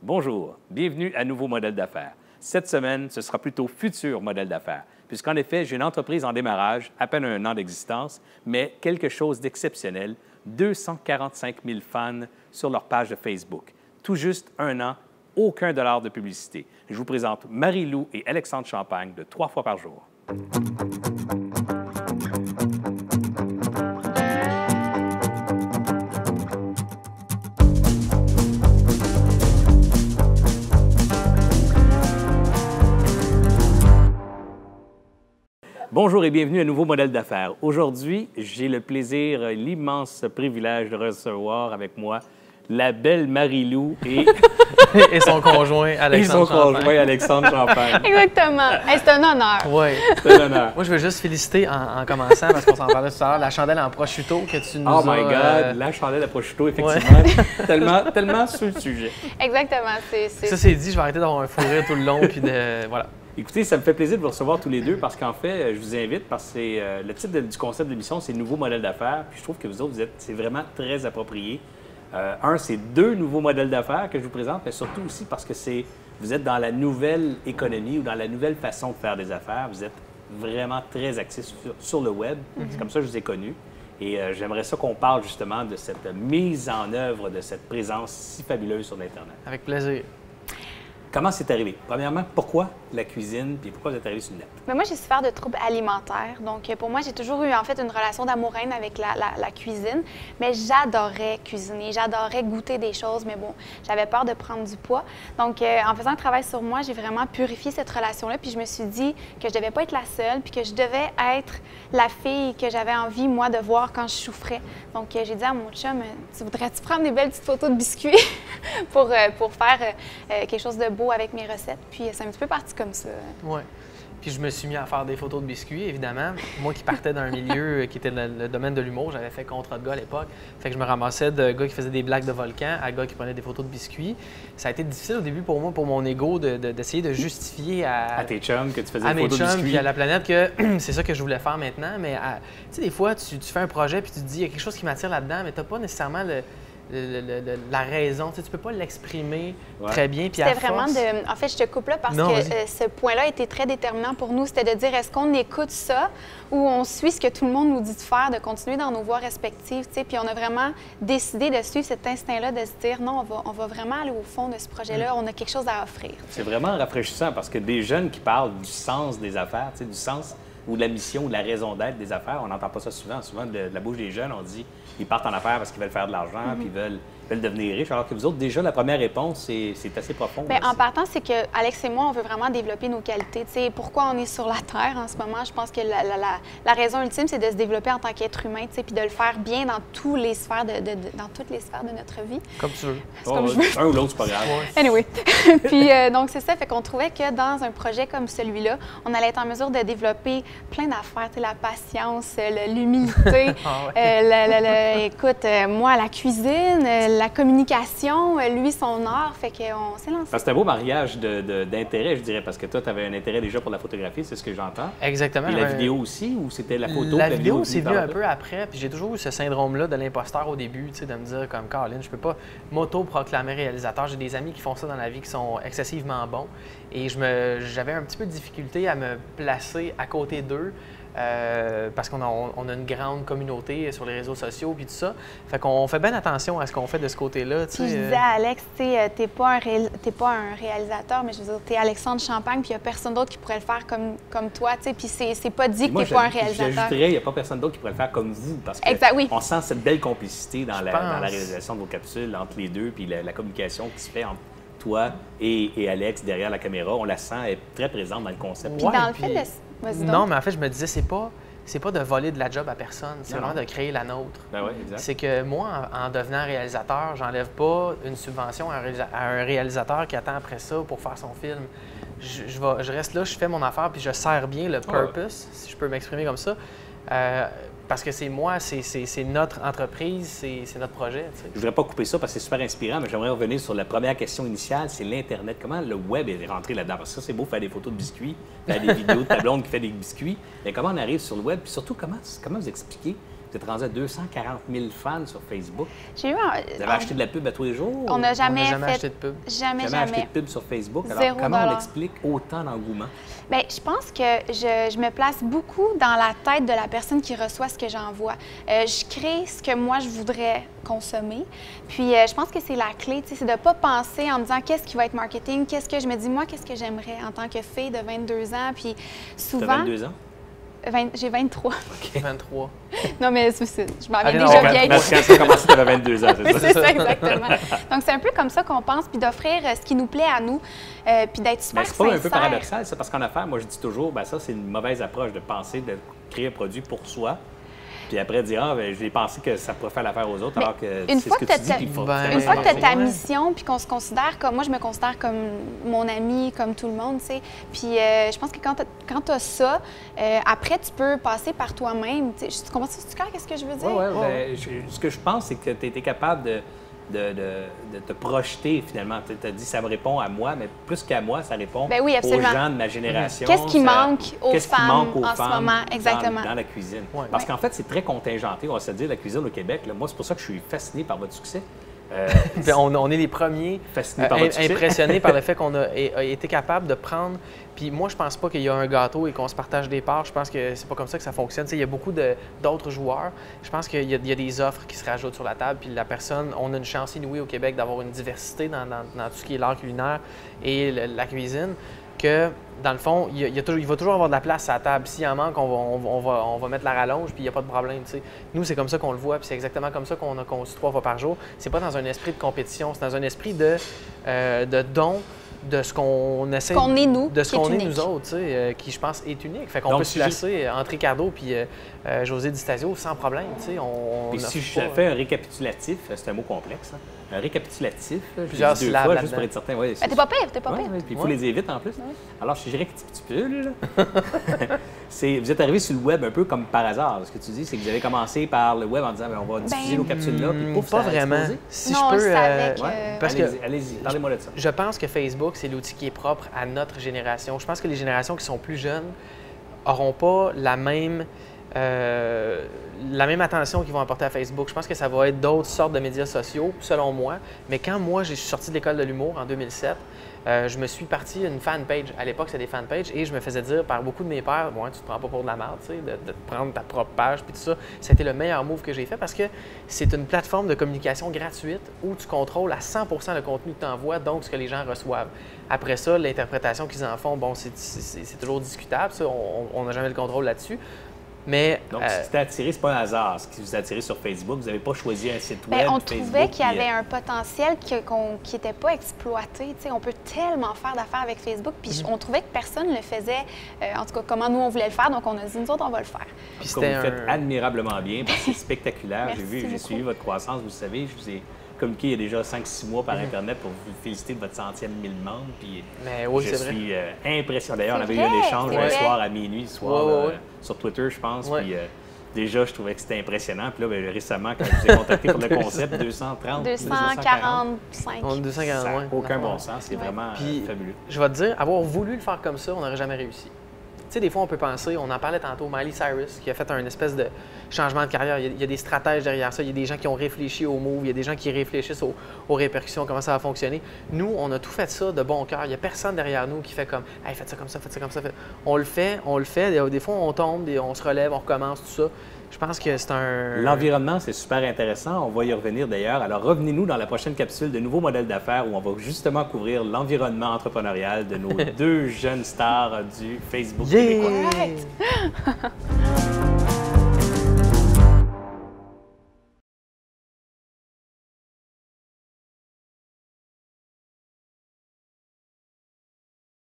Bonjour, bienvenue à Nouveau Modèle d'affaires. Cette semaine, ce sera plutôt Futur Modèle d'affaires, puisqu'en effet, j'ai une entreprise en démarrage, à peine un an d'existence, mais quelque chose d'exceptionnel, 245 000 fans sur leur page de Facebook. Tout juste un an, aucun dollar de publicité. Je vous présente Marie-Lou et Alexandre Champagne de 3 fois par jour. Bonjour et bienvenue à Nouveau Modèle d'affaires. Aujourd'hui, j'ai le plaisir, l'immense privilège de recevoir avec moi la belle Marie-Lou et... et son conjoint Alexandre Champagne. Exactement. Hey, c'est un honneur. Oui. C'est un honneur. Moi, je veux juste féliciter en commençant, parce qu'on s'en parlait tout à l'heure, la chandelle en prosciutto que tu nous as... Oh my God, la chandelle à prosciutto, effectivement. Ouais. tellement sur le sujet. Exactement. Ça, c'est dit, je vais arrêter d'avoir un fou rire tout le long, puis de... Voilà. Écoutez, ça me fait plaisir de vous recevoir tous les deux parce qu'en fait, je vous invite parce que c'est le titre du concept de l'émission, c'est Nouveau Modèle d'affaires. Puis je trouve que vous autres, c'est vraiment très approprié. C'est deux nouveaux modèles d'affaires que je vous présente, mais surtout aussi parce que vous êtes dans la nouvelle économie ou dans la nouvelle façon de faire des affaires. Vous êtes vraiment très actifs sur le web. C'est comme ça que je vous ai connus. Et j'aimerais ça qu'on parle justement de cette mise en œuvre, de cette présence si fabuleuse sur l'Internet. Avec plaisir. Comment c'est arrivé? Premièrement, pourquoi la cuisine, puis pourquoi vous êtes arrivé sur le net? Mais moi, j'ai souffert de troubles alimentaires. Donc, pour moi, j'ai toujours eu en fait une relation d'amour-haine avec la cuisine. Mais j'adorais cuisiner, j'adorais goûter des choses. Mais bon, j'avais peur de prendre du poids. Donc, en faisant un travail sur moi, j'ai vraiment purifié cette relation-là. Puis je me suis dit que je devais pas être la seule, puis que je devais être la fille que j'avais envie, moi, de voir quand je souffrais. Donc, j'ai dit à mon chum, tu voudrais-tu prendre des belles petites photos de biscuits pour faire quelque chose de beau avec mes recettes? Puis c'est un petit peu parti comme ça. Oui. Puis je me suis mis à faire des photos de biscuits, évidemment. Moi qui partais d'un milieu qui était le domaine de l'humour, j'avais fait contrat de gars à l'époque. Fait que je me ramassais de gars qui faisaient des blagues de volcan à gars qui prenaient des photos de biscuits. Ça a été difficile au début pour moi, pour mon ego, d'essayer de justifier à tes chums que tu faisais des photos de biscuits. Puis à la planète que c'est ça que je voulais faire maintenant. Mais tu sais, des fois, tu fais un projet puis tu te dis, il y a quelque chose qui m'attire là-dedans, mais tu n'as pas nécessairement la raison, tu ne peux pas l'exprimer très bien. C'était vraiment de... En fait, je te coupe là parce que ce point-là était très déterminant pour nous. C'était de dire, est-ce qu'on écoute ça ou on suit ce que tout le monde nous dit de faire, de continuer dans nos voies respectives, tu sais. Puis on a vraiment décidé de suivre cet instinct-là, de se dire, non, on va vraiment aller au fond de ce projet-là. On a quelque chose à offrir. C'est vraiment rafraîchissant parce que des jeunes qui parlent du sens des affaires, tu sais, du sens ou de la mission ou de la raison d'être des affaires, on n'entend pas ça souvent. Souvent, de la bouche des jeunes, on dit ils partent en affaires parce qu'ils veulent faire de l'argent puis ils veulent devenir riches. Alors que vous autres, déjà, la première réponse, c'est assez profond. Bien, en partant, c'est que Alex et moi, on veut vraiment développer nos qualités. Tu sais, pourquoi on est sur la Terre en ce moment? Je pense que la raison ultime, c'est de se développer en tant qu'être humain, tu sais, puis de le faire bien dans toutes les sphères dans toutes les sphères de notre vie. Comme tu veux. Comme je veux. Un ou l'autre, c'est pas grave. Anyway. Puis donc, c'est ça. Fait qu'on trouvait que dans un projet comme celui-là, on allait être en mesure de développer plein d'affaires, tu sais, la patience, l'humilité. Écoute, moi, la cuisine, la communication, lui, son art, fait qu'on s'est lancé. C'est un beau mariage d'intérêt, je dirais, parce que toi, tu avais un intérêt déjà pour la photographie, c'est ce que j'entends. Exactement. Et la vidéo aussi, ou c'était la photo? La vidéo, c'est venu un peu après, puis j'ai toujours eu ce syndrome-là de l'imposteur au début, tu sais, de me dire comme Caroline, je peux pas m'auto-proclamer réalisateur. J'ai des amis qui font ça dans la vie qui sont excessivement bons, et j'avais un petit peu de difficulté à me placer à côté d'eux. Parce qu'on a une grande communauté sur les réseaux sociaux puis tout ça. Fait qu'on fait bien attention à ce qu'on fait de ce côté-là. Puis je disais à Alex, tu sais, t'es pas un réalisateur, mais je veux dire, t'es Alexandre Champagne, puis il n'y a personne d'autre qui pourrait le faire comme toi, tu sais. Puis c'est pas dit que t'es pas un réalisateur. J'ajouterais, il n'y a pas personne d'autre qui pourrait le faire comme vous, parce qu'on sent cette belle complicité dans la réalisation de vos capsules entre les deux, puis la communication qui se fait entre toi et Alex derrière la caméra. On la sent, elle est très présente dans le concept. Puis dans le fait de... Non, mais en fait, je me disais, c'est pas de voler de la de la job, c'est vraiment de créer la nôtre. Ben oui, exact. C'est que moi, en devenant réalisateur, j'enlève pas une subvention à un réalisateur qui attend après ça pour faire son film. Je reste là, je fais mon affaire, puis je sers bien le purpose, si je peux m'exprimer comme ça. Parce que c'est moi, c'est notre entreprise, c'est notre projet. Tu sais. Je ne voudrais pas couper ça parce que c'est super inspirant, mais j'aimerais revenir sur la première question initiale, c'est l'Internet. Comment le web est rentré là-dedans? Parce que ça, c'est beau faire des photos de biscuits, faire des vidéos de ta blonde qui fait des biscuits, mais comment on arrive sur le web? Puis surtout, comment vous expliquez Vous êtes rendu à 240 000 fans sur Facebook. J'ai eu Vous avez acheté de la pub à tous les jours? On n'a jamais, acheté de pub. Jamais acheté de pub sur Facebook. Alors, $0. comment on explique autant d'engouement? Bien, je pense que je me place beaucoup dans la tête de la personne qui reçoit ce que j'envoie. Je crée ce que moi, je voudrais consommer. Puis, je pense que c'est la clé, c'est de ne pas penser en me disant qu'est-ce qui va être marketing, qu'est-ce que je me dis, moi, qu'est-ce que j'aimerais en tant que fille de 22 ans. Puis, souvent... Tu as 22 ans? J'ai 23. OK. 23. Non, mais je m'en vais Allez, déjà non, vieille. Quand tu as commencé, tu avais 22 ans, c'est ça? C'est ça, exactement. Donc, c'est un peu comme ça qu'on pense, puis d'offrir ce qui nous plaît à nous, puis d'être super Mais c'est pas sincère. un peu paradoxal, ça? Parce qu'en affaires, moi, je dis toujours, ben ça, c'est une mauvaise approche de penser, de créer un produit pour soi. Puis après, dire, ah, ben, j'ai pensé que ça pourrait faire l'affaire aux autres, Mais alors que une c'est fois ce que que tu dis, puis il faut Une fois que tu as ta Ouais. mission, puis qu'on se considère comme... Moi, je me considère comme mon ami, comme tout le monde, tu sais. Puis je pense que quand tu as ça, après, tu peux passer par toi-même. Tu comprends? C'est clair qu'est-ce que je veux dire? Oui, oui. Ce que je pense, c'est que tu as été capable de te projeter, finalement. Tu as dit, ça me répond à moi, mais plus qu'à moi, ça répond Ben oui, aux absolument. gens de ma génération. Qu'est-ce qui manque aux Qu'est-ce qui femmes manque aux en ce femmes moment? Exactement. dans la cuisine. Ouais. Parce qu'en fait, c'est très contingenté, on va se dire, la cuisine au Québec. Là. Moi, c'est pour ça que je suis fasciné par votre succès. Puis on est les premiers Fasciné par votre succès. impressionnés par le fait qu'on a été capable de prendre. Puis moi, je pense pas qu'il y a un gâteau et qu'on se partage des parts. Je pense que c'est pas comme ça que ça fonctionne. Tu sais, il y a beaucoup d'autres joueurs. Je pense qu'il y a des offres qui se rajoutent sur la table. Puis la personne, on a une chance inouïe au Québec d'avoir une diversité dans tout ce qui est l'art culinaire et la cuisine. Que, dans le fond, il va toujours avoir de la place à la table. S'il en manque, on va mettre la rallonge, puis il n'y a pas de problème. Tu sais. Nous, c'est comme ça qu'on le voit, puis c'est exactement comme ça qu'on a conçu 3 fois par jour. C'est pas dans un esprit de compétition, c'est dans un esprit de don de ce qu'on essaie. Qu'on est nous, de ce qui est qu'on est unique. nous autres, tu sais, qui, je pense, est unique. Fait qu'on Donc, peut si se placer entre Ricardo puis José Di Stasio sans problème. Tu sais, Puis si je fais un récapitulatif, c'est un mot complexe, hein. Un récapitulatif, je Plusieurs l'ai dit 2 syllabes fois, là-dedans. juste pour être certain. Ouais, Ben, t'es pas pire, t'es pas Ouais, pire. ouais, puis il faut Ouais. les dire vite en plus. Alors, si je récapitule, vous êtes arrivé sur le web un peu comme par hasard. Ce que tu dis, c'est que vous avez commencé par le web en disant, ben, on va diffuser nos capsules là, puis pouf, pas ça a vraiment. explosé. Si Non, je on peux, le savait que- Ouais. parce allez-y, que allez-y, parlez-moi de ça. je pense que Facebook, c'est l'outil qui est propre à notre génération. Je pense que les générations qui sont plus jeunes n'auront pas la même attention qu'ils vont apporter à Facebook. Je pense que ça va être d'autres sortes de médias sociaux, selon moi. Mais quand moi, je suis sorti de l'école de l'humour en 2007, je me suis parti une fanpage. À l'époque, c'était des fanpages et je me faisais dire par beaucoup de mes pairs, bon, tu te prends pas pour de la merde, tu sais, de te prendre ta propre page puis tout ça. C'était le meilleur move que j'ai fait parce que c'est une plateforme de communication gratuite où tu contrôles à 100 le contenu que tu envoies, donc ce que les gens reçoivent. Après ça, l'interprétation qu'ils en font, bon, c'est toujours discutable, ça, on n'a jamais le contrôle là-dessus. Mais Donc, si c'était attiré, c'est pas un hasard. Ce qui vous a attiré sur Facebook, vous n'avez pas choisi un site web. Bien, on Facebook, trouvait qu'il y puis, avait un potentiel qui n'était pas exploité. Tu sais, on peut tellement faire d'affaires avec Facebook, puis on trouvait que personne ne le faisait, en tout cas, comment nous, on voulait le faire. Donc, on a dit, nous autres, on va le faire. puis Comme vous le c'était faites admirablement bien, parce que c'est spectaculaire. Merci J'ai beaucoup. suivi votre croissance, vous le savez. Je vous ai communiqué il y a déjà 5-6 mois par Internet pour vous féliciter de votre 100e 1000 membres. Puis Mais oui, je c'est vrai. suis impressionné. D'ailleurs, on C'est avait eu un vrai, échange c'est un vrai. soir à minuit, ce soir, Ouais, là, ouais. sur Twitter, je pense. Ouais. Puis déjà, je trouvais que c'était impressionnant. Puis là, ben, récemment, quand je vous ai contacté pour le concept 230, 245. On est 240, ça n'a ouais. aucun bon sens. C'est Ouais. vraiment Puis, fabuleux. Je vais te dire, avoir voulu le faire comme ça, on n'aurait jamais réussi. Tu sais, des fois, on peut penser, on en parlait tantôt, Miley Cyrus, qui a fait un espèce de changement de carrière. Il y a des stratèges derrière ça, il y a des gens qui ont réfléchi au move, il y a des gens qui réfléchissent aux répercussions, comment ça va fonctionner. Nous, on a tout fait ça de bon cœur. Il n'y a personne derrière nous qui fait comme « Hey, faites ça comme ça, faites ça comme ça. » On le fait. Des fois, on tombe, on se relève, on recommence, tout ça. Je pense que c'est un... L'environnement, c'est super intéressant. On va y revenir d'ailleurs. Alors, revenez-nous dans la prochaine capsule de nouveaux modèles d'affaires où on va justement couvrir l'environnement entrepreneurial de nos 2 jeunes stars du Facebook québécois. Right.